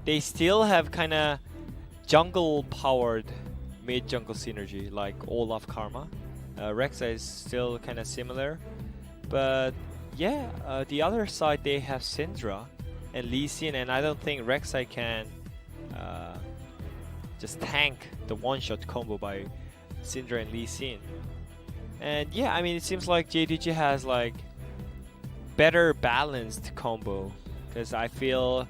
they still have kind of jungle-powered mid-jungle synergy, like Olaf Karma. Rek'Sai is still kind of similar, but yeah, the other side they have Syndra and Lee Sin, and I don't think Rek'Sai can just tank the one-shot combo by Syndra and Lee Sin. And yeah, I mean, it seems like JDG has like better balanced combo, because I feel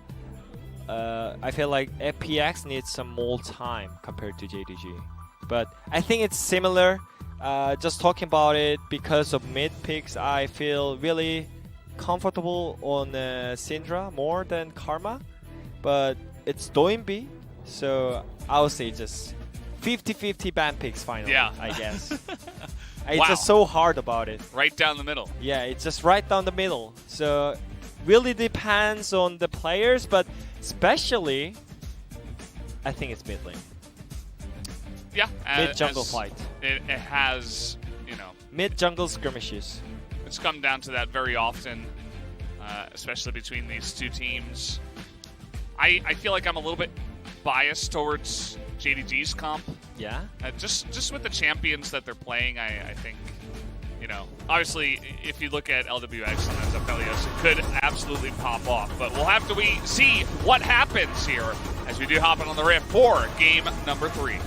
like FPX needs some more time compared to JDG. But I think it's similar. Just talking about it, because of mid picks, I feel really comfortable on Syndra more than Karma. But it's Doinbi, so I would say just 50-50 ban picks finally, yeah. I guess. It's just so hard about it. Right down the middle. Yeah, it's just right down the middle. So really depends on the players, but especially I think it's mid lane. Yeah, mid jungle fight. It has, you know, mid jungle skirmishes. It's come down to that very often, especially between these two teams. I feel like I'm a little bit biased towards JDG's comp. Yeah. Just with the champions that they're playing, I think, you know, obviously if you look at LWX and Aphelios, it could absolutely pop off. But we'll have to see what happens here as we do hop in on the rift for game number 3.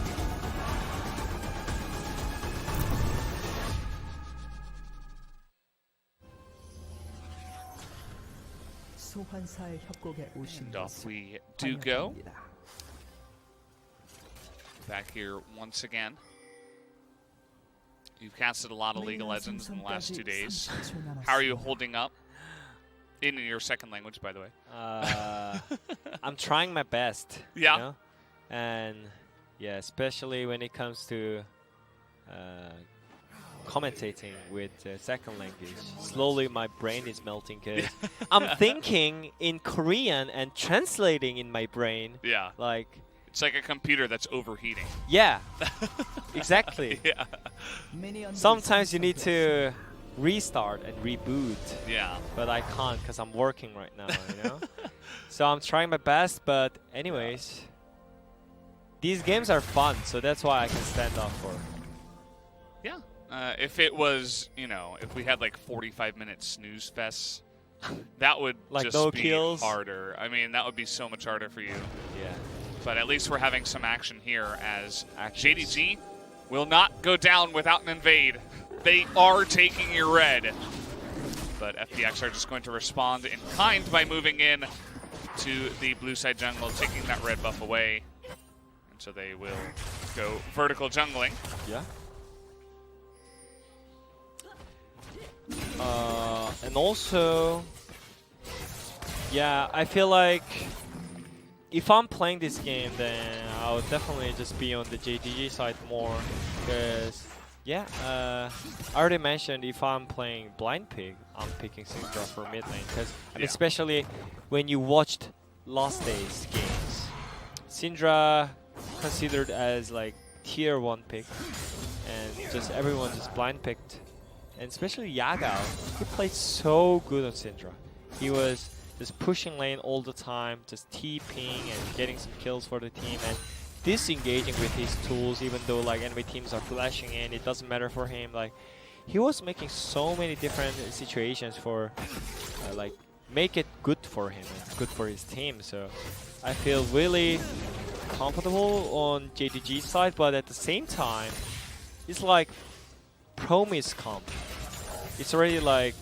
And off we do go. Back here once again. You've casted a lot of League of Legends in the last 2 days. How are you holding up? In your second language, by the way. I'm trying my best. Yeah. You know? And yeah, especially when it comes to commentating with second language. Slowly my brain is melting because I'm thinking in Korean and translating in my brain. Yeah. Like, it's like a computer that's overheating. Yeah, exactly. Yeah. Sometimes you need to restart and reboot. Yeah. But I can't because I'm working right now, you know? So I'm trying my best, but anyways, these games are fun, so that's why I can stand up for. Yeah. If it was, you know, if we had like 45-minute snooze fests, that would like just no be kills. harder. I mean, that would be so much harder for you. Yeah. But at least we're having some action here as JDG will not go down without an invade. They are taking your red. But FPX are just going to respond in kind by moving in to the blue side jungle, taking that red buff away. And so they will go vertical jungling. Yeah. And also, yeah, I feel like if I'm playing this game, then I would definitely just be on the JDG side more, because yeah, I already mentioned if I'm playing blind pick, I'm picking Syndra for mid lane, because especially when you watched last day's games, Syndra considered as like tier 1 pick, and just everyone just blind picked. And especially Yagao, he played so good on Syndra. He was just pushing lane all the time, just TPing and getting some kills for the team, and disengaging with his tools, even though like enemy teams are flashing in, it doesn't matter for him. Like, he was making so many different situations for like make it good for him and good for his team. So I feel really comfortable on JDG's side, but at the same time, it's like Promise comp. It's already like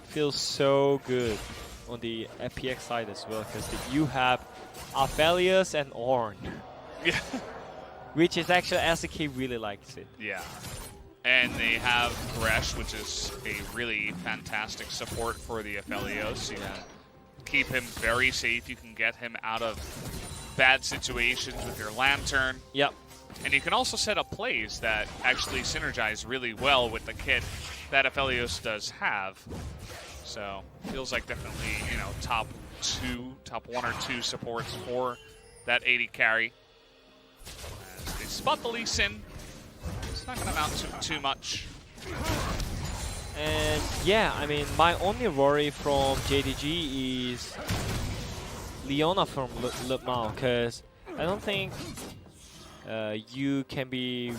feels so good on the FPX side as well, because you have Aphelios and Ornn. Yeah. Which is actually SK really likes it. Yeah. And they have Thresh, which is a really fantastic support for the Aphelios. You can keep him very safe. You can get him out of bad situations with your Lantern. Yep. And you can also set up plays that actually synergize really well with the kit that Aphelios does have. So feels like definitely, you know, top 1 or 2 supports for that 80 carry. As they spot the Lee Sin. It's not going to amount to too much. And yeah, I mean, my only worry from JDG is Leona from Mao, because I don't think you can be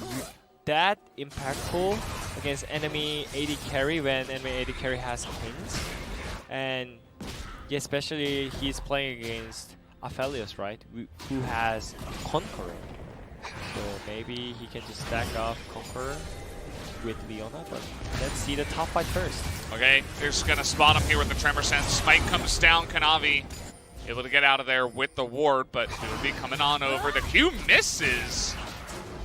that impactful against enemy AD carry when enemy AD carry has Kings. And yeah, especially he's playing against Aphelios, right? Who has Conqueror. So maybe he can just stack off Conqueror with Leona, but let's see the top fight first. Okay, they're just gonna spot him here with the Tremor Sense. Smite comes down, Kanavi able to get out of there with the ward, but it will be coming on over. The Q misses.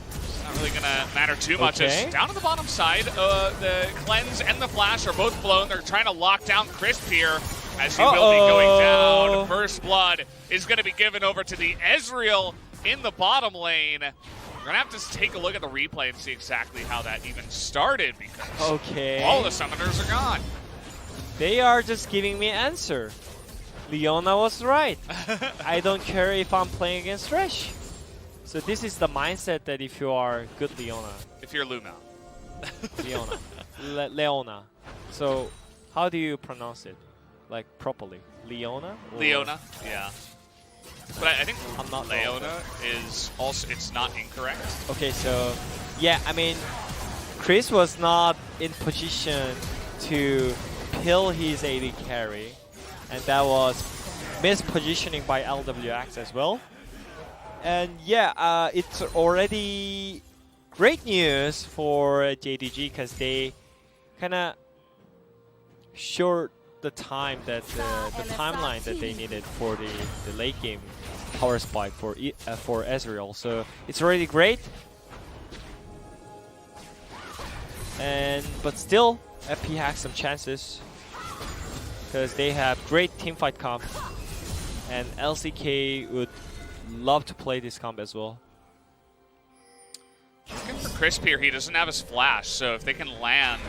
It's not really gonna matter too much. Okay. As down to the bottom side, the Cleanse and the Flash are both blown. They're trying to lock down Crisp here, as he will be going down. First blood is gonna be given over to the Ezreal in the bottom lane. We're gonna have to take a look at the replay and see exactly how that even started, because all the summoners are gone. They are just giving me an answer. Leona was right. I don't care if I'm playing against Thresh. So this is the mindset that if you are good Leona. If you're Lumao. Leona. Leona. So how do you pronounce it? Like properly? Leona? Or? Leona, yeah. But I think I'm not Leona is also, it's not incorrect. Okay, so yeah, I mean, Chris was not in position to peel his AD carry, and that was mispositioning by LWX as well. And yeah, it's already great news for JDG because they kind of short the time that the timeline that they needed for the late game power spike for Ezreal. So it's already great. But still, FP has some chances because they have great teamfight comp, and LCK would love to play this comp as well. Looking for Crisp here, he doesn't have his flash, so if they can land.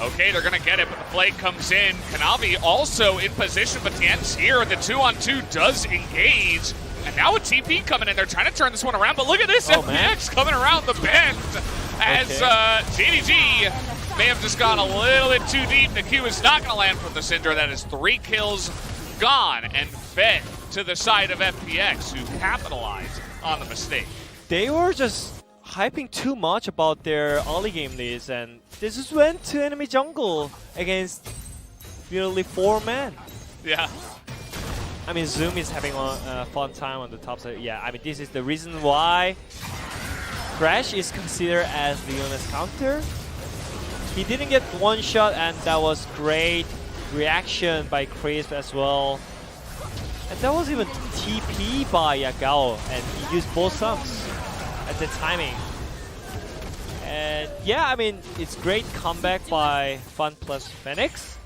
Okay, they're gonna get it, but the flag comes in. Kanavi also in position, but Tien's here. The 2-on-2 does engage. And now with TP coming in, they're trying to turn this one around, but look at this, FPX coming around the bend as JDG may have just gone a little bit too deep. The Q is not gonna land from the Syndra. That is 3 kills gone and fed to the side of FPX, who capitalized on the mistake. They were just hyping too much about their early game leads, and they just went to enemy jungle against nearly 4 men. Yeah. I mean, Zoom is having a fun time on the top side. Yeah, I mean, this is the reason why Crash is considered as Leona's counter. He didn't get one shot, and that was great reaction by Crisp as well. And that was even TP by Yagao, and he used both sums at the timing. And yeah, I mean, it's great comeback by FunPlus Phoenix.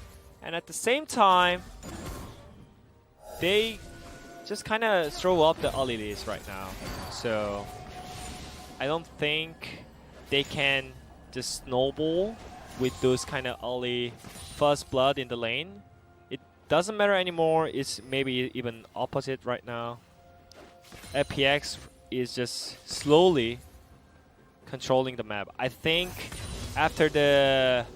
And at the same time, they just kind of throw up the early leads right now. So I don't think they can just snowball with those kind of early first blood in the lane. It doesn't matter anymore. It's maybe even opposite right now. FPX is just slowly controlling the map. I think after the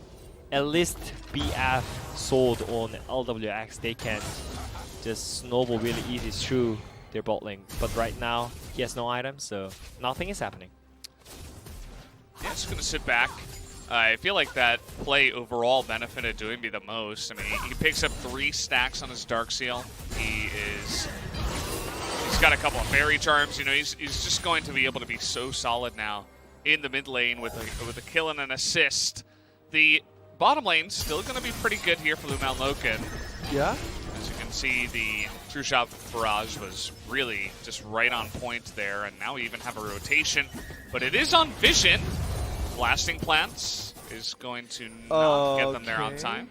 at least BF sold on LWX, they can just snowball really easy through their bot lane. But right now, he has no items, so nothing is happening. Yeah, just gonna sit back. I feel like that play overall benefited Doinby the most. I mean, he picks up 3 stacks on his Darkseal. He's got a couple of fairy charms. You know, he's just going to be able to be so solid now in the mid lane with a kill and an assist. The bottom lane's still going to be pretty good here for Lumao Loken. Yeah. As you can see, the True Shot barrage was really just right on point there, and now we even have a rotation. But it is on Vision. Blasting Plants is going to not get them there on time.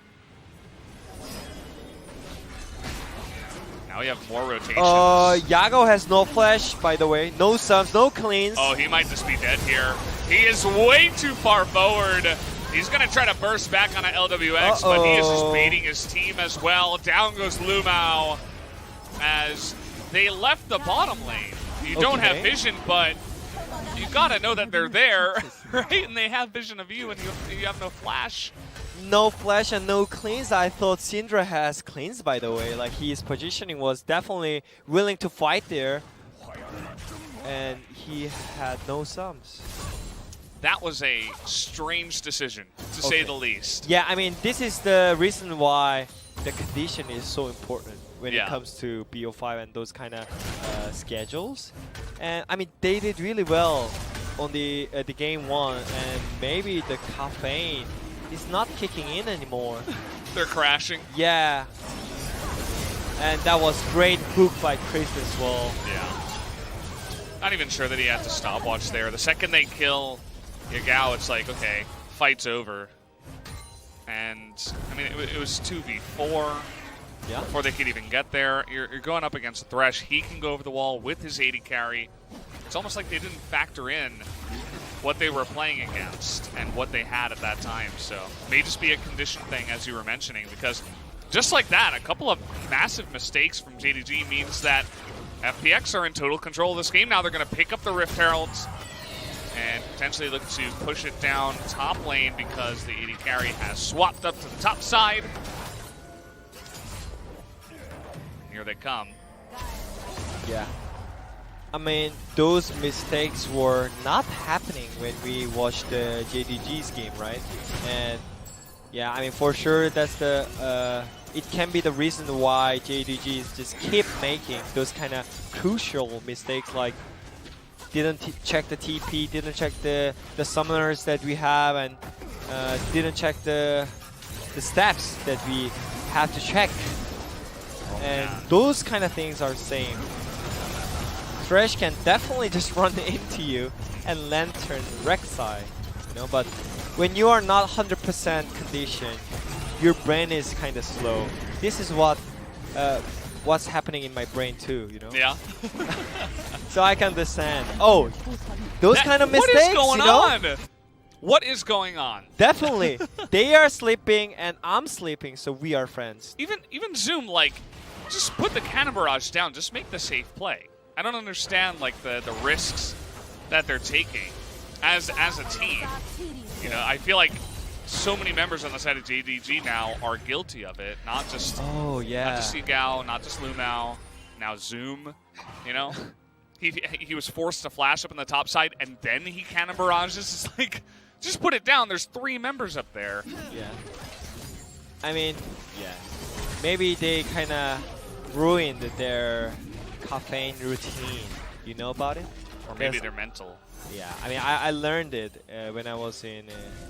Now we have more rotations. Yago has no flash, by the way. No sums, no cleans. Oh, he might just be dead here. He is way too far forward. He's going to try to burst back on a LWX, but he is just baiting his team as well. Down goes Lumao as they left the bottom lane. You don't have vision, but you got to know that they're there, right? And they have vision of you, and you have no flash. no flash and no cleanse. I thought Syndra has cleanse, by the way. Like, his positioning was definitely willing to fight there. And he had no sums. That was a strange decision, to say the least. Yeah, I mean, this is the reason why the condition is so important when it comes to BO5 and those kind of schedules. And I mean, they did really well on the game one, and maybe the caffeine is not kicking in anymore. They're crashing. Yeah. And that was great hook by Chris as well. Yeah. Not even sure that he had to stopwatch there. The second they kill Yagao, it's like, okay, fight's over. And, I mean, it was 2v4 before they could even get there. You're going up against Thresh. He can go over the wall with his 80 carry. It's almost like they didn't factor in what they were playing against and what they had at that time. So, may just be a condition thing, as you were mentioning, because just like that, a couple of massive mistakes from JDG means that FPX are in total control of this game. Now they're going to pick up the Rift Heralds and potentially look to push it down top lane because the 80 carry has swapped up to the top side. Here they come. Yeah. I mean, those mistakes were not happening when we watched the JDG's game, right? And yeah, I mean, for sure, that's the it can be the reason why JDGs just keep making those kind of crucial mistakes, like didn't check the TP, didn't check the summoners that we have, and didn't check the steps that we have to check. And those kind of things are same. Thresh can definitely just run into you and Lantern Rek'Sai, you know, but when you are not 100% conditioned, your brain is kind of slow. This is what's happening in my brain too, you know? Yeah. So I can understand. Oh, those kind of mistakes, what is going you know? on? What is going on? Definitely. They are sleeping and I'm sleeping, so we are friends. Even Zoom, like, just put the Cannon Barrage down. Just make the safe play. I don't understand, like, the risks that they're taking as a team. You know, I feel like so many members on the side of JDG now are guilty of it. Not just not just Yagao, not just Lumao, now Zoom. You know, he was forced to flash up on the top side and then he Cannon Barrages. It's like, just put it down. There's 3 members up there. Yeah. I mean, yeah. Maybe they kind of ruined their caffeine routine. You know about it? Or maybe they're mental. Yeah, I mean, I learned it when I was in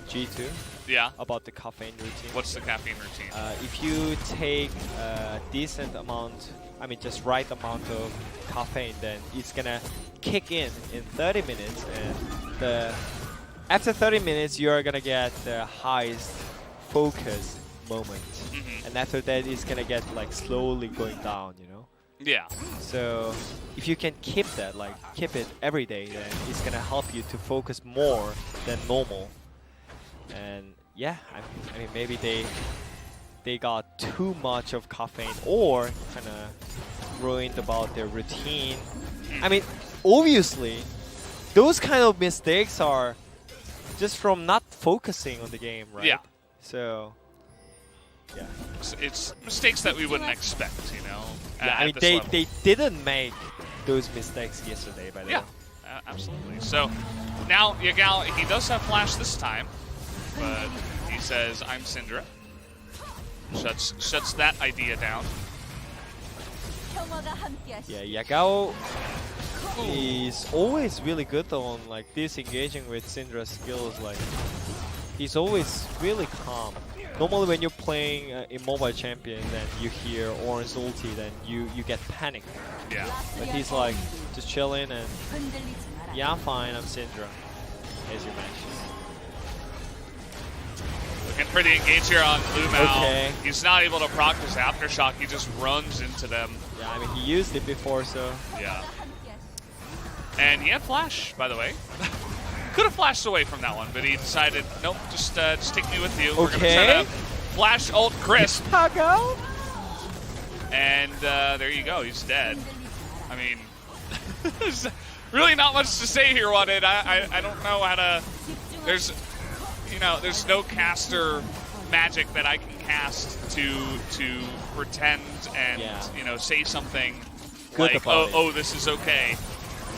G2. Yeah. About the caffeine routine. What's the caffeine routine? If you take a decent amount, I mean, just right amount of caffeine, then it's gonna kick in 30 minutes, and after 30 minutes, you're gonna get the highest focus moment, and after that, it's gonna get like slowly going down, you know? Yeah. So if you can keep that, like keep it every day, then it's gonna help you to focus more than normal. And yeah, I mean maybe they got too much of caffeine or kind of ruined about their routine. I mean, obviously, those kind of mistakes are just from not focusing on the game, right? Yeah. So yeah, it's mistakes that we wouldn't expect, you know. Yeah, I mean they didn't make those mistakes yesterday, by the way. Yeah, absolutely. So now Yagao, he does have flash this time, but he says, "I'm Syndra." Shuts that idea down. Yeah, Yagao is always really good on like disengaging with Syndra's skills. Like he's always really calm. Normally when you're playing Immobile Champion, then you hear Orange ulti, then you get panic. Yeah. But he's like just chilling and yeah, I'm fine, I'm Syndra, as you mentioned. Looking pretty engaged here on Lumao. Okay. He's not able to proc his Aftershock, he just runs into them. Yeah, I mean he used it before, so. Yeah. And he had flash, by the way. Could have flashed away from that one, but he decided, nope, just take me with you. Okay. We're going to try to flash ult Crisp. Chicago? And there you go, he's dead. I mean, there's really not much to say here on it. I don't know how to, there's no caster magic that I can cast to pretend and say something Good like, about oh, this is okay.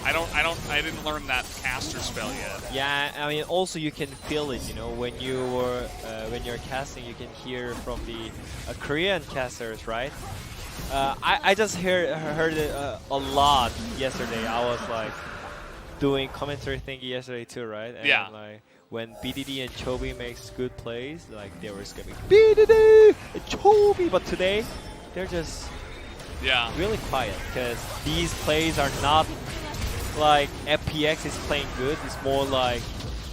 I didn't learn that caster spell yet. Yeah, I mean, also you can feel it, when you're casting, you can hear from the Korean casters, right? I just heard it a lot yesterday. I was like doing commentary thingy yesterday too, right? And yeah. Like when BDD and Chobi makes good plays, like they were screaming BDD and Chobi, but today they're just really quiet because these plays are not like FPX is playing good. It's more like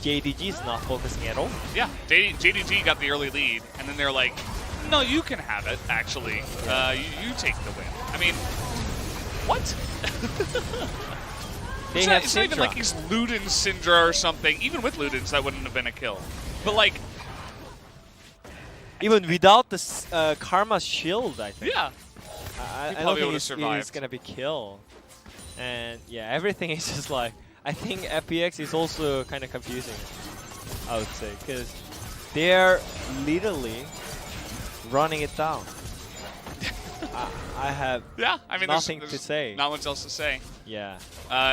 JDG is not focusing at all. Yeah, JDG got the early lead, and then they're like, no, you can have it, actually. You take the win. I mean, what? It's not even like he's Luden's Syndra or something. Even with Luden's, that wouldn't have been a kill. But like... Even without the Karma shield, I think. Yeah. I don't think he's going to be killed. And yeah, everything is just like... I think FPX is also kind of confusing, I would say. Because they're literally running it down. I have nothing to say. Not much else to say. Yeah.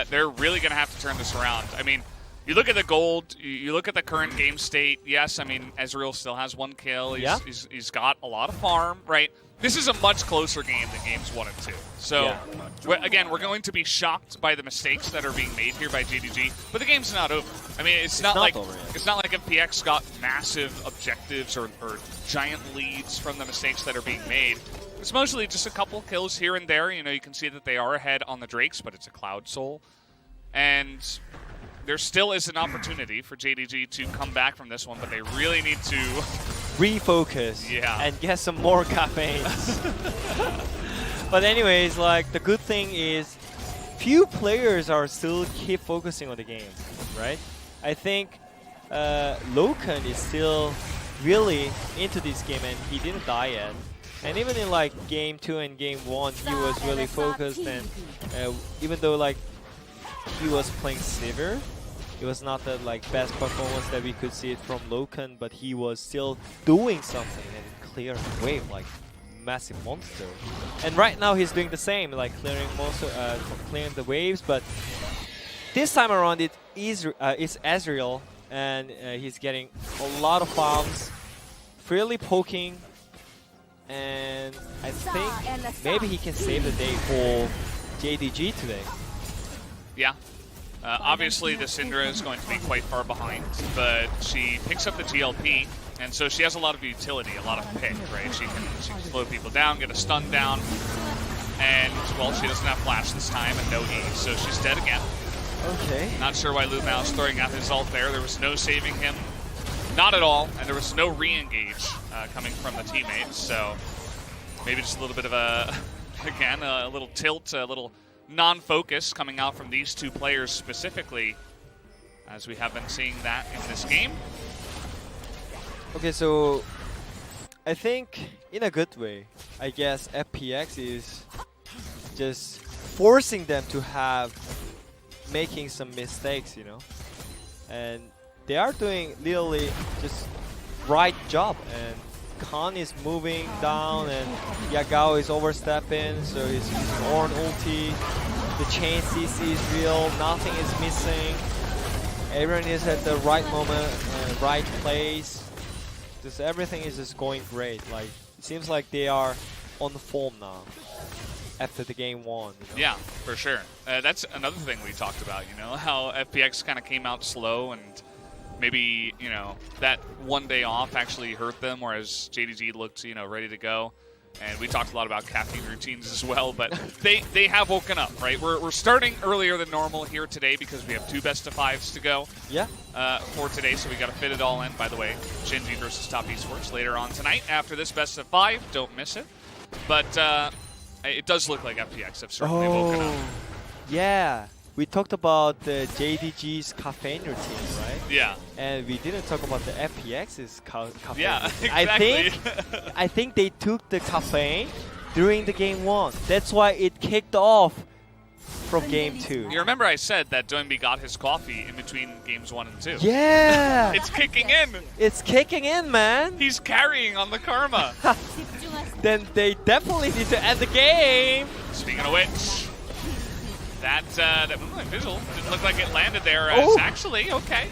They're really going to have to turn this around. I mean, you look at the gold, you look at the current game state. Yes, I mean, Ezreal still has 1 kill. He's got a lot of farm, right? This is a much closer game than games 1 and 2. So, again, we're going to be shocked by the mistakes that are being made here by JDG, but the game's not over. I mean, it's not like FPX got massive objectives or giant leads from the mistakes that are being made. It's mostly just a couple kills here and there. You can see that they are ahead on the Drakes, but it's a Cloud Soul. And there still is an opportunity for JDG to come back from this one, but they really need to refocus and get some more caffeine. But anyways, like the good thing is few players are still keep focusing on the game, right? I think Loken is still really into this game and he didn't die yet. And even in like game 2 and game 1, he was really focused, and even though like he was playing Sivir, it was not the like best performance that we could see it from Loken, but he was still doing something and clearing wave like massive monster. And right now he's doing the same, like clearing the waves, but this time around it's Ezreal, and he's getting a lot of farms, freely poking. And I think maybe he can save the day for JDG today. Yeah. Obviously, the Syndra is going to be quite far behind, but she picks up the GLP, and so she has a lot of utility, a lot of pick, right? She can slow people down, get a stun down, and, well, she doesn't have flash this time and no E, so she's dead again. Okay. Not sure why Lumao is throwing out his ult there. There was no saving him. Not at all, and there was no re-engage coming from the teammates, so maybe just a little bit of a little tilt, a little non-focus coming out from these two players specifically, as we have been seeing that in this game. Okay, so I think in a good way, I guess FPX is just forcing them to making some mistakes, and they are doing literally just right job, and Khan is moving down and Yagao is overstepping, so he's using Ornn ulti. The chain CC is real, nothing is missing. Everyone is at the right moment, right place. Just everything is just going great. Like it seems like they are on the form now after the game 1. Yeah, for sure. That's another thing we talked about, how FPX kind of came out slow, and maybe, that one day off actually hurt them, whereas JDG looked, ready to go. And we talked a lot about caffeine routines as well, but they have woken up, right? We're starting earlier than normal here today because we have 2 best-of-5s to go for today, so we got to fit it all in. By the way, Shinji versus Top Esports later on tonight after this best-of-5. Don't miss it. But it does look like FPX have certainly woken up. Yeah. We talked about the JDG's caffeine routine, right? Yeah. And we didn't talk about the FPX's caffeine. Yeah, exactly. I think they took the caffeine during the game 1. That's why it kicked off from game 2. You remember I said that Doinby got his coffee in between games 1 and 2. Yeah! It's kicking in. It's kicking in, man. He's carrying on the karma. Then they definitely need to end the game. Speaking of which, that visual didn't look like it landed there. As actually, okay.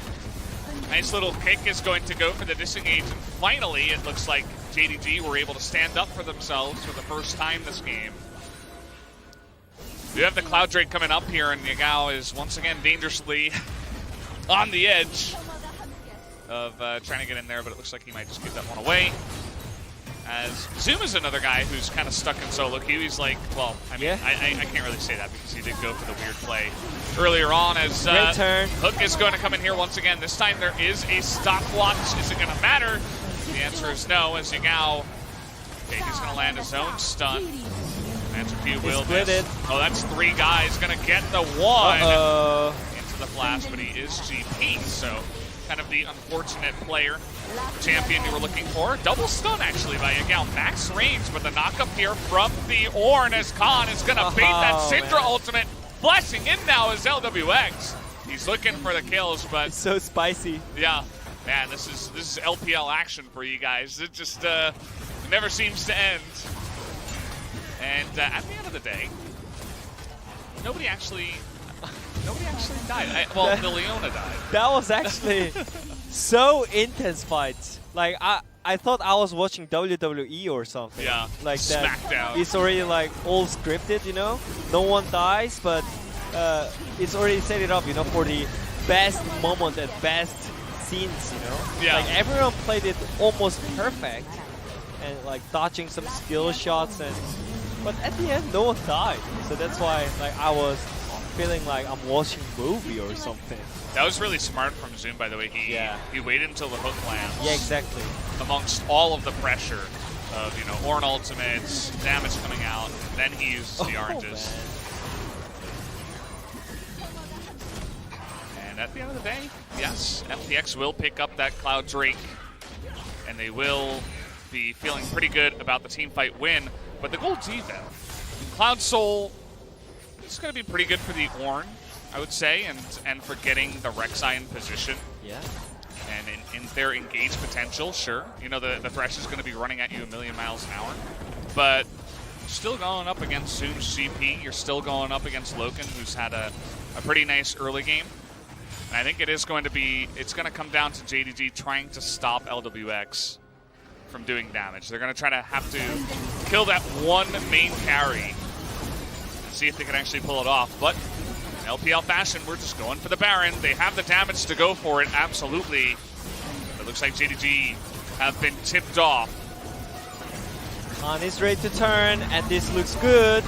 Nice little kick is going to go for the disengage. And finally, it looks like JDG were able to stand up for themselves for the first time this game. We have the Cloud Drake coming up here, and Yagao is once again dangerously on the edge of trying to get in there, but it looks like he might just give that one away. As Zoom is another guy who's kind of stuck in solo queue. He's like, well, I mean, I can't really say that because he did go for the weird play earlier on. As Great turn. Hook is going to come in here once again. This time there is a stopwatch. Is it going to matter? The answer is no, as Yagao, okay, he's going to land his own stun. Q will miss. Oh, that's 3 guys. Going to get the one into the flash, but he is GP, so kind of the unfortunate player champion you were looking for. Double stun, actually, by Yagao. Max range, but the knock-up here from the Ornn as Khan is going to bait that Syndra ultimate. Flashing in now is LWX. He's looking for the kills, but... It's so spicy. Yeah. Man, this is LPL action for you guys. It just never seems to end. And at the end of the day, nobody actually died. Well, the Leona died. That was actually so intense fights. Like I thought I was watching WWE or something. Yeah. Like that. Smackdown. It's already like all scripted, you know. No one dies, but it's already set it up, you know, for the best moment and best scenes, you know. Yeah. Like everyone played it almost perfect, and like dodging some skill shots and. But at the end, no one died, so that's why like I was feeling like I'm watching a movie or something. That was really smart from Zoom, by the way. He waited until the hook lands. Yeah, exactly. Amongst all of the pressure of, you know, Ornn ultimates, damage coming out, and then he uses the oranges. And at the end of the day, yes, FPX will pick up that Cloud Drake, and they will be feeling pretty good about the team fight win. But the gold defense, Cloud Soul is going to be pretty good for the Ornn, I would say, and for getting the Rek'Sai in position. Yeah. And in their engage potential, sure. You know, the Thresh is going to be running at you 1,000,000 miles an hour. But still going up against Zoom's GP. You're still going up against Loken, who's had a pretty nice early game. And I think it's going to come down to JDG trying to stop LWX from doing damage. They're going to try to have to kill that one main carry and see if they can actually pull it off. But in LPL fashion, we're just going for the Baron. They have the damage to go for it, absolutely. It looks like JDG have been tipped off. Khan is ready to turn, and this looks good.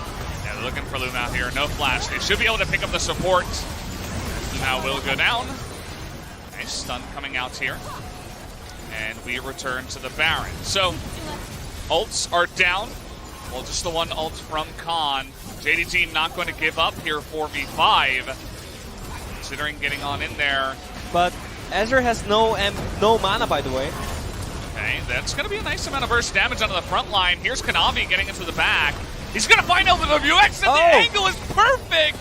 Yeah, they're looking for Lumao here. No flash. They should be able to pick up the support. Lumao will go down. Nice stun coming out here. And we return to the Baron. So, ults are down. Well, just the one ult from Khan. JDG not going to give up here 4v5. Considering getting on in there. But Ezra has no mana, by the way. Okay, that's going to be a nice amount of burst damage onto the front line. Here's Kanavi getting into the back. He's going to find LWX, and the angle is perfect!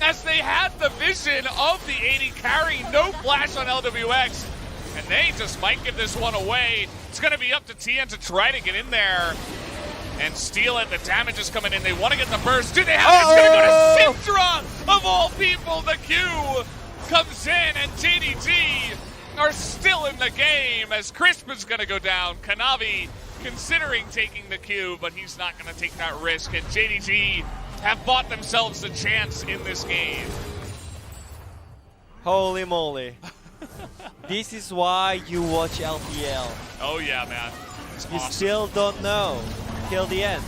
As they had the vision of the 80 carry. No flash on LWX. And they just might give this one away. It's going to be up to TN to try to get in there and steal it. The damage is coming in. They want to get the burst. Do they have it? It's going to go to Syndra, of all people. The Q comes in, and JDG are still in the game as Crisp is going to go down. Kanavi considering taking the Q, but he's not going to take that risk. And JDG have bought themselves a chance in this game. Holy moly. This is why you watch LPL. Oh yeah, man. It's you awesome. Still don't know till the end.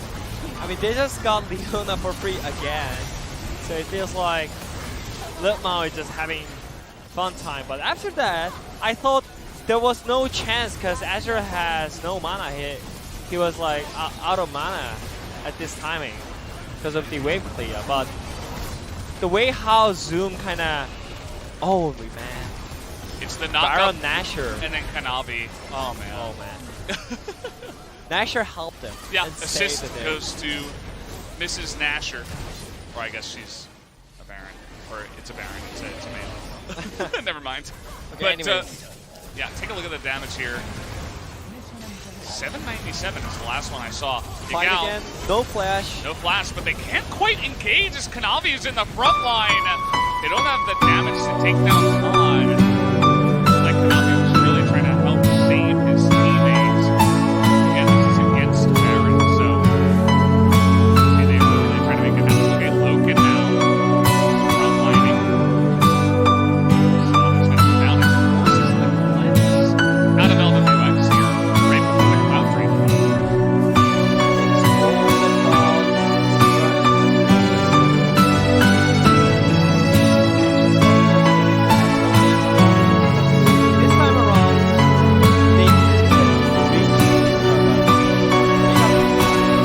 I mean, they just got Leona for free again. So it feels like Lumao is just having fun time. But after that, I thought there was no chance because Azure has no mana. He was like out of mana at this timing because of the wave clear. But the way how Zoom kind of... Holy man. It's the knockup, Baron Nashor, and then Kanavi. Oh man. Oh man. Nashor helped them. Yeah, assist goes to Mrs. Nashor. Or I guess she's a Baron. Or it's a Baron. It's a Melee. Never mind. Okay, But anyways. yeah, take a look at the damage here. 797 is the last one I saw. Fight Yagao, again. No flash. no flash, but they can't quite engage as Kanavi is in the front line. They don't have the damage to take down Khan. Like Kanavi was really trying to help save his teammates. Again, this is against Baron, so they were really trying to make it happen. Okay, Loken now front lining. So he's going to come down and forces the cleanse out of LWX here right before the Cloud Drain. This time around, they reached.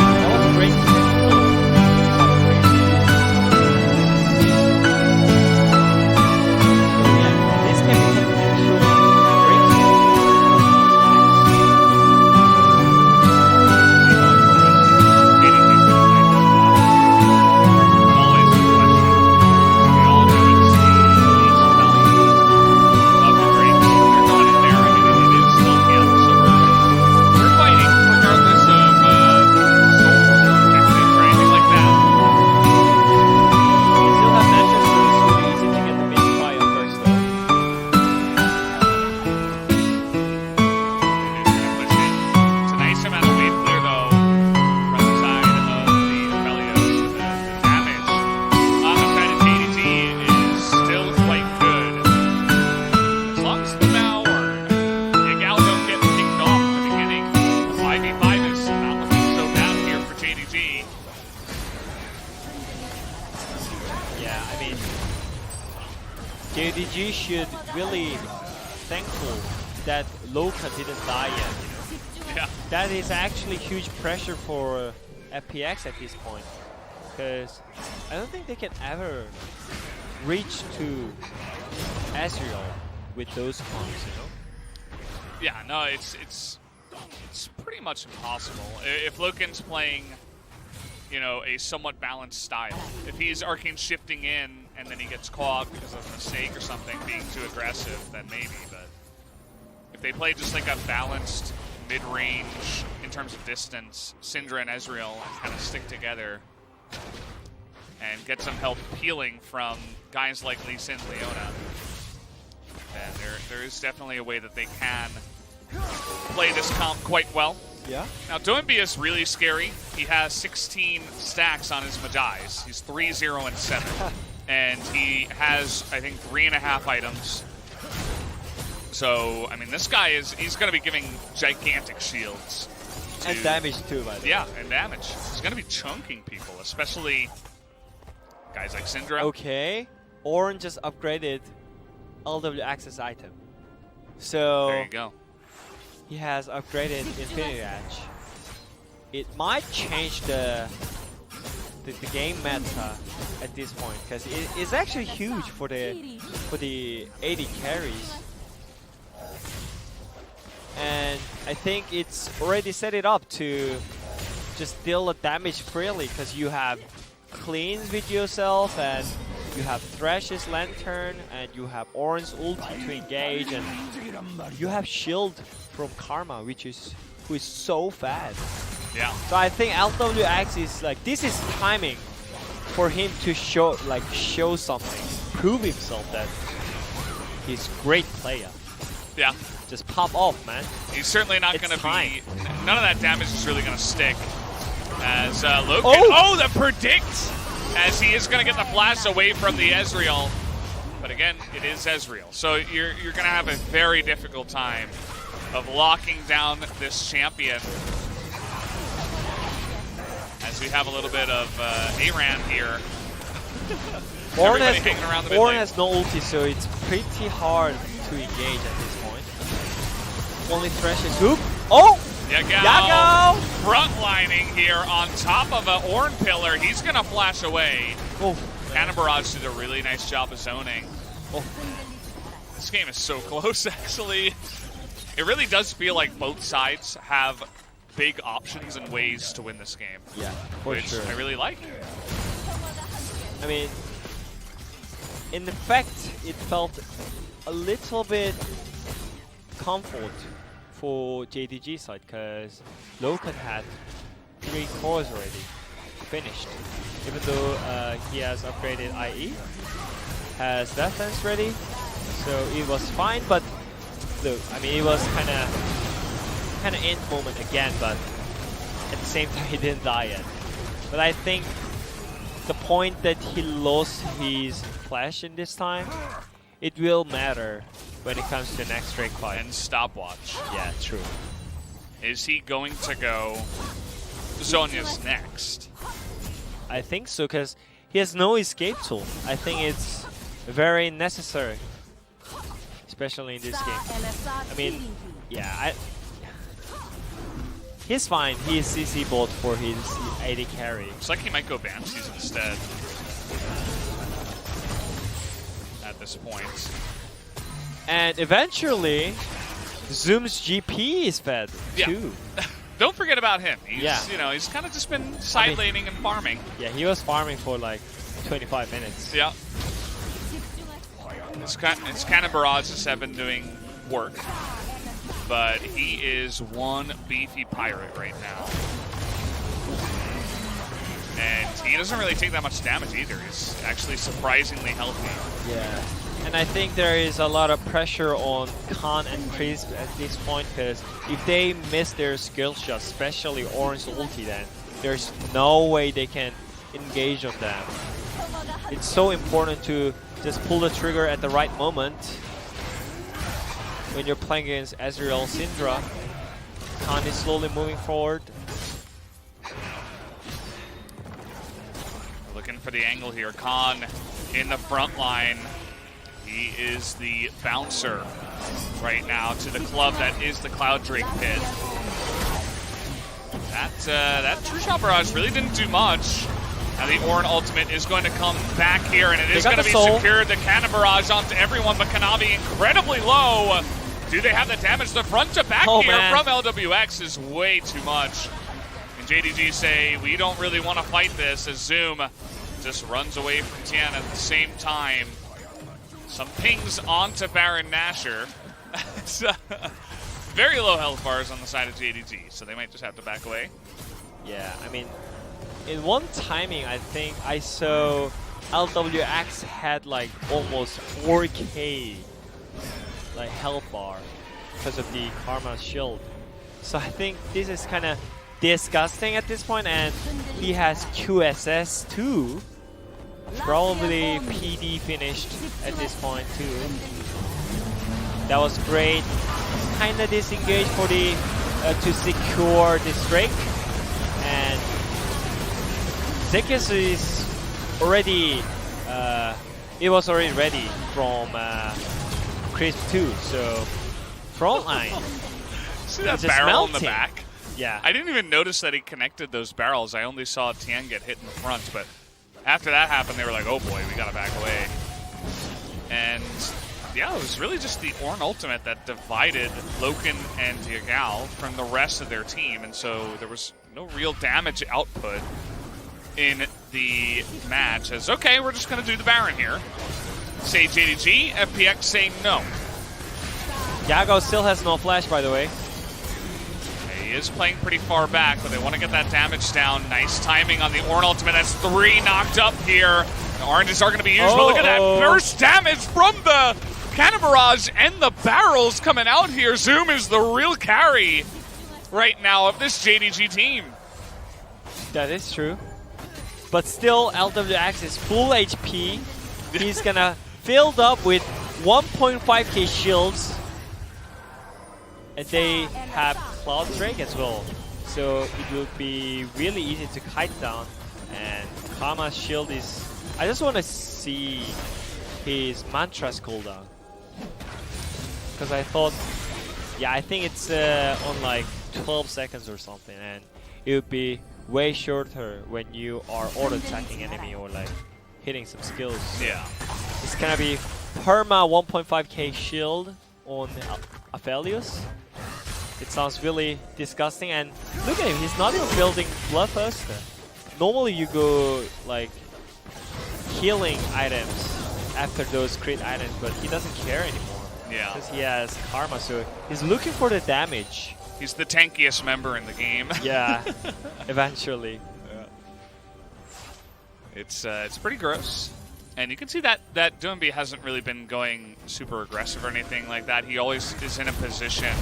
That was a great decision. This can be potential They still have matches, so it's really easy to get the mid fire first, though. It's a nice amount of wave clear though from the side of the Aphelios. The damage on the side of JDG is still quite good. As long as Lamau or Yagao don't get kicked off at the beginning, the 5v5 is not looking so bad here for JDG. Yeah, I mean, JDG should really thankful that Loka didn't die yet. Yeah. That is actually huge pressure for FPX at this point, because I don't think they can ever reach to Ezreal with those pumps, you know? Yeah, no, it's pretty much impossible. If Loken's playing, you know, a somewhat balanced style. If he's arcane shifting in and then he gets caught because of a mistake or something, being too aggressive, then maybe. But if they play just like a balanced mid-range in terms of distance, Syndra and Ezreal kind of stick together and get some help peeling from guys like Lee Sin, Leona, then there is definitely a way that they can play this comp quite well. Yeah. Now, Doinby is really scary. He has 16 stacks on his Majais. He's 3-0 and 7. And he has, I think, 3.5 items. So, I mean, this guy he's going to be giving gigantic shields. And damage too, by the way. Yeah, and damage. He's going to be chunking people, especially guys like Syndra. Okay. Orange just upgraded LW access item. So There you go. he has upgraded Infinity Edge. It might change the game meta at this point, because it's actually huge for the AD carries. And I think it's already set it up to just deal the damage freely, because you have cleans with yourself, and you have Thresh's Lantern, and you have Orange ulti to engage, and you have shield from Karma, who is so fast. Yeah. So I think LWX is like, this is timing for him to show something, prove himself that he's a great player. Yeah. Just pop off, man. He's certainly not It's going to time. be... None of that damage is really going to stick. As Loken... Oh! the predict! As he is going to get the flash away from the Ezreal. But again, it is Ezreal. So you're going to have a very difficult time of locking down this champion. As we have a little bit of Aran here. Oran Everybody hanging around the mid Oran lane. has no ulti, so it's pretty hard to engage at this point. Only Thresh is hoop. Oh! Yagao frontlining here on top of an Ornn pillar. He's going to flash away. Oh. Cannon Barrage did a really nice job of zoning. Oh. This game is so close, actually. It really does feel like both sides have big options and ways to win this game. Yeah, for which sure. I really like. I mean, in fact, it felt a little bit comfort for JDG side because Loken had 3 cores already finished. Even though he has upgraded IE, has defense ready, so it was fine. But look, I mean, it was kind of end moment again, but at the same time he didn't die yet. But I think the point that he lost his flash in this time, it will matter when it comes to the next Drake fight. And stopwatch. Yeah, true. Is he going to go Zhonya's next? I think so, because he has no escape tool. I think it's very necessary, especially in this game. I mean, yeah, he's fine. He is CC bot for his AD carry. Looks like he might go Banshees instead at this point. And eventually, Zoom's GP is fed too. Don't forget about him. He's, you know, he's kind of just been side laning and farming. Yeah, he was farming for like 25 minutes. Yeah. It's kind of Barrage has been doing work, but he is one beefy pirate right now. And he doesn't really take that much damage either. He's actually surprisingly healthy. Yeah. And I think there is a lot of pressure on Khan and Crisp at this point, because if they miss their skill shots, especially Orange ulti, then there's no way they can engage on them. It's so important to just pull the trigger at the right moment. When you're playing against Ezreal Syndra, Khan is slowly moving forward. Looking for the angle here. Khan in the front line. He is the bouncer right now to the club that is the Cloud Drake pit. That True Shot Barrage really didn't do much. Now the Ornn ultimate is going to come back here, and it is going to be secured. The Cannon Barrage onto everyone, but Kanavi incredibly low. Do they have the damage? The front to back here from LWX is way too much. And JDG say, we don't really want to fight this, as Zoom just runs away from Tian at the same time. Some pings onto Baron Nashor. Very low health bars on the side of JDG, so they might just have to back away. Yeah, I mean, in one timing, I think I saw LWX had like almost 4k like health bar because of the Karma shield. So I think this is kind of disgusting at this point, and he has QSS too. Probably PD finished at this point too. That was great. Kinda disengaged for the to secure this Drake, and Zekis is already it was already ready from Crisp 2, so frontline. See that barrel in the back? Yeah. I didn't even notice that he connected those barrels. I only saw Tian get hit in the front, but after that happened, they were like, oh boy, we gotta back away. And yeah, it was really just the Ornn ultimate that divided Loken and Diagal from the rest of their team, and so there was no real damage output in the match. As, okay, we're just gonna do the Baron here. Say JDG, FPX say no. Yago still has no flash, by the way. He is playing pretty far back, but they want to get that damage down. Nice timing on the Ornn ultimate. That's 3 knocked up here. The oranges are going to be used, but look at that burst damage from the Cannon Barrage and the barrels coming out here. Zoom is the real carry right now of this JDG team. That is true. But still, LWX is full HP. He's going to filled up with 1.5k shields. And they have Cloud Drake as well, so it will be really easy to kite down. And Karma's shield is... I just want to see his Mantra's cooldown, because I thought, yeah, I think it's on like 12 seconds or something, and it would be way shorter when you are auto-attacking enemy or like hitting some skills. Yeah. It's gonna be perma 1.5k shield on Aphelios. It sounds really disgusting, and look at him, he's not even building Bloodthirster. Normally you go like healing items after those crit items, but he doesn't care anymore. Yeah. Because he has Karma, so he's looking for the damage. He's the tankiest member in the game. Yeah, eventually. Yeah. It's pretty gross. And you can see that Doomby hasn't really been going super aggressive or anything like that. He always is in a position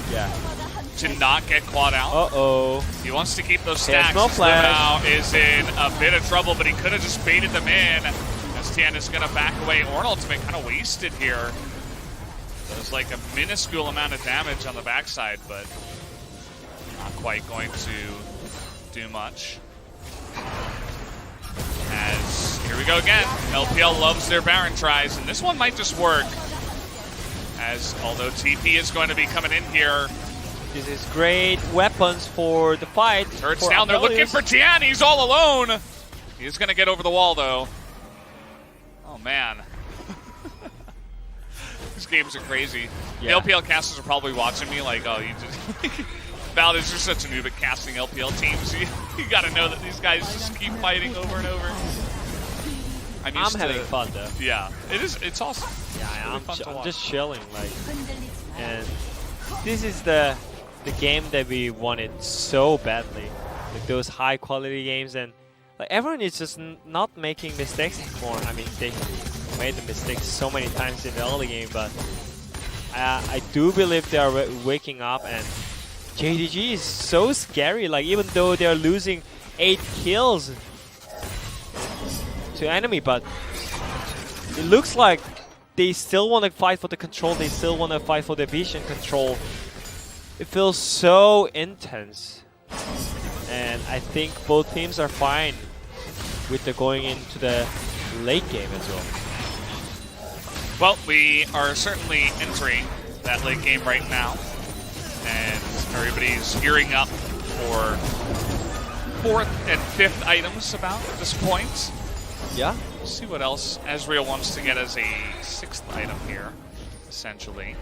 to not get clawed out. Uh-oh. He wants to keep those He has stacks. no flash. Now is in a bit of trouble, but he could have just baited them in. As Tian is going to back away. Ornn ultimate kind of wasted here. There's like a minuscule amount of damage on the backside, but not quite going to do much. As here we go again. LPL loves their Baron tries, and this one might just work. As although TP is going to be coming in here. This is great weapons for the fight. Turrets down, they're looking for Tian, he's all alone. He's going to get over the wall though. Oh man. These games are crazy. Yeah. The LPL casters are probably watching me like, oh, you just... Valdez, you're such a noob at casting LPL teams. You got to know that these guys just keep fighting over and over. I'm having fun though. Yeah, it is. It's awesome. Yeah, It's really I'm just chilling, like, and this is the game that we wanted so badly, like those high quality games, and like everyone is just not making mistakes anymore. I mean, they made the mistakes so many times in the early game, but I do believe they are waking up, and JDG is so scary. Like, even though they're losing 8 kills to enemy, but it looks like they still want to fight for the control. They still want to fight for the vision control. It feels so intense, and I think both teams are fine with the going into the late game as well. Well, we are certainly entering that late game right now, and everybody's gearing up for 4th and 5th items about at this point. Yeah. Let's see what else Ezreal wants to get as a 6th item here, essentially.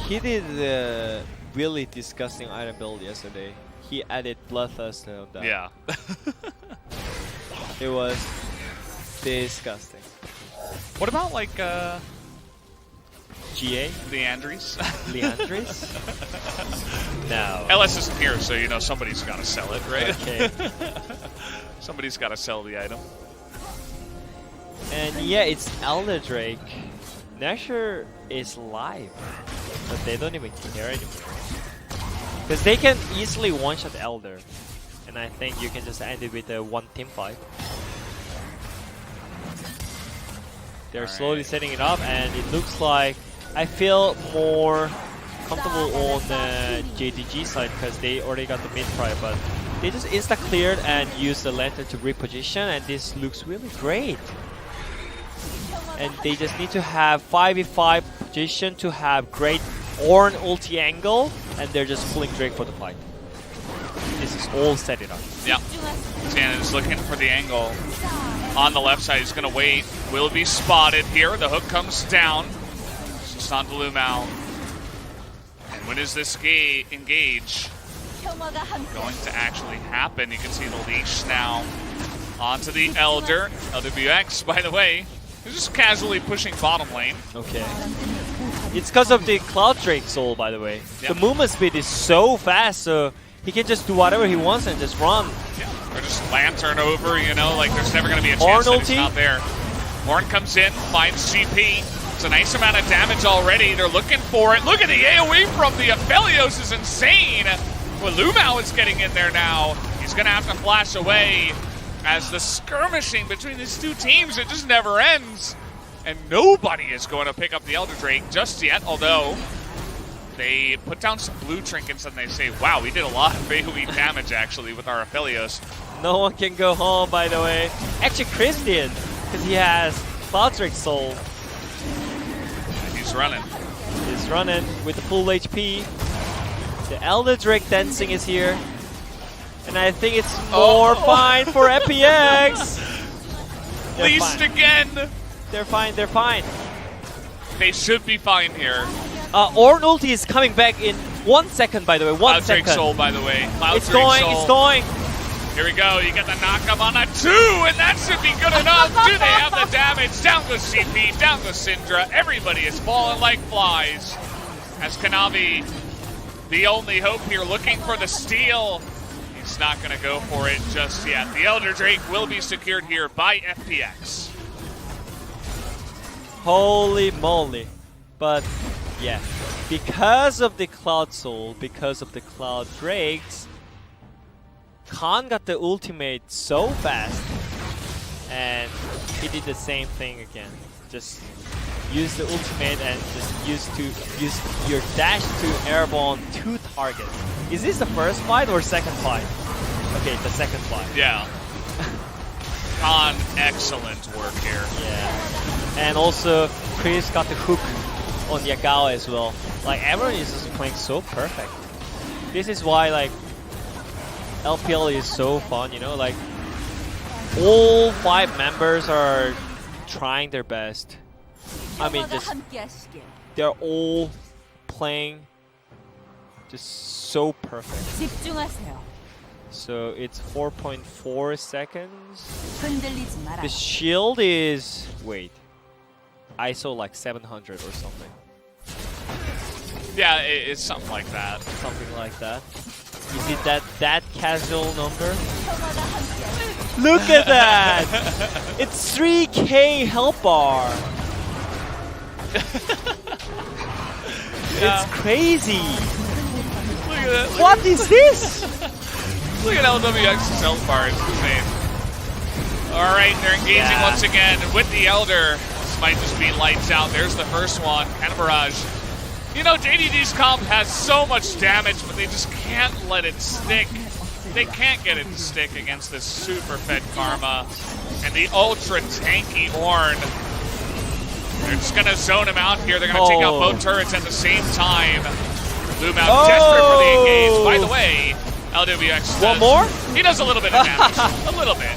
He did a really disgusting item build yesterday. He added Bloodthirst on that. Yeah. It was disgusting. What about like GA? Leandries? Leandries? No. LS isn't here, so you know somebody's got to sell it, right? Okay. Somebody's got to sell the item. And yeah, it's Elder Drake. Nashor is live, but they don't even care anymore. Because they can easily one-shot Elder. And I think you can just end it with a one team fight. They're slowly setting it up, and it looks like I feel more comfortable on the JDG side because they already got the mid-try, but they just insta-cleared and used the lantern to reposition, and this looks really great. And they just need to have 5v5 position to have great Ornn ulti angle, and they're just pulling Drake for the fight. This is all set it up. Yep. Tian is looking for the angle. On the left side, he's going to wait. Will be spotted here. The hook comes down. It's just on the Lumao. And when is this engage going to actually happen? You can see the leash now onto the Elder. LWX, by the way, is just casually pushing bottom lane. Okay. It's because of the Cloud Drake soul, by the way. Yep. The movement speed is so fast, so he can just do whatever he wants and just run. Yeah. Or just lantern over, you know, like there's never going to be a chance that he's not there. Ornn comes in, finds GP. It's a nice amount of damage already. They're looking for it. Look at the AoE from the Aphelios is insane. Well, Lumao is getting in there now. He's going to have to flash away as the skirmishing between these two teams, it just never ends. And nobody is going to pick up the Elder Drake just yet, although they put down some blue trinkets and they say, wow, we did a lot of AoE damage actually with our Aphelios. No one can go home, by the way. Actually, Chris did, because he has Cloud Drake soul. And he's running. He's running with the full HP. The Elder Drake dancing is here. And I think it's more fine for FPX. Least again. They're fine, they're fine. They should be fine here. Ornn ulti is coming back in 1 second, by the way. 1 second. Cloud Drake soul, by the way. Cloud It's Drake going, soul. it's going. Here we go. You get the knock-up on a 2, and that should be good enough. Do they have the damage? Down goes CP, down goes Syndra. Everybody is falling like flies. As Kanavi, the only hope here, looking for the steal. He's not going to go for it just yet. The Elder Drake will be secured here by FPX. Holy moly. But yeah, because of the Cloud Soul, because of the Cloud Drakes, Khan got the ultimate so fast, and he did the same thing again. Just use the ultimate and just use your dash to airborne 2 targets. Is this the first fight or second fight? Okay, the second fight. Yeah. Khan, excellent work here. Yeah. And also, Chris got the hook on Yagao as well. Like, everyone is just playing so perfect. This is why, like, LPL is so fun, you know? Like, all 5 members are trying their best. I mean, just they're all playing just so perfect. So it's 4.4 seconds. The shield is, wait, ISO like 700 or something. Yeah, it's something like that. Something like that. Is it that casual number? Look at that! It's 3K health bar. Yeah. It's crazy. Look at that. What is this? Look at LWX's health bar. It's insane. All right, they're engaging once again with the Elder. This might just be lights out. There's the first one. Kind of barrage. You know, JDG's comp has so much damage, but they just can't let it stick. They can't get it to stick against this super fed Karma and the ultra tanky Ornn. They're just gonna zone him out here. They're gonna take out both turrets at the same time. Lumao desperate for the engage. By the way, LWX one more? He does a little bit of damage. A little bit.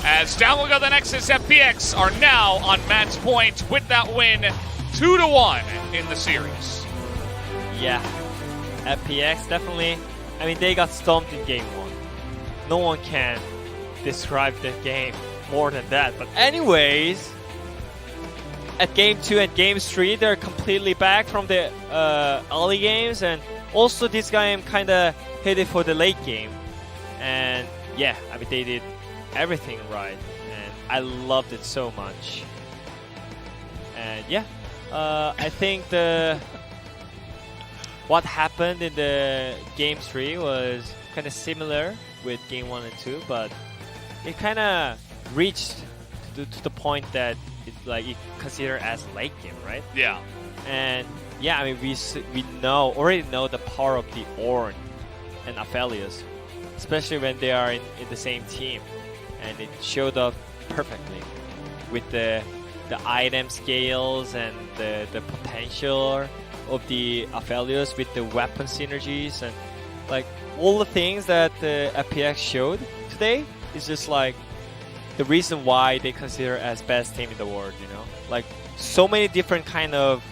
As down will go the Nexus, FPX are now on match point with that win, 2-1 in the series. Yeah, FPX definitely. I mean, they got stumped in game 1. No one can describe the game more than that. But anyways, at game 2 and game 3, they're completely back from the early games, and also this game kind of headed for the late game. And yeah, I mean, they did everything right, and I loved it so much. And yeah, I think what happened in the game 3 was kind of similar with game 1 and 2, but it kind of reached to the point that it's considered as late game, right? Yeah. And yeah, I mean, we already know the power of the Ornn and Aphelios, especially when they are in the same team, and it showed up perfectly with the item scales and the potential of the Aphelios with the weapon synergies, and like all the things that the FPX showed today is just like the reason why they consider as best team in the world, you know? Like so many different kind of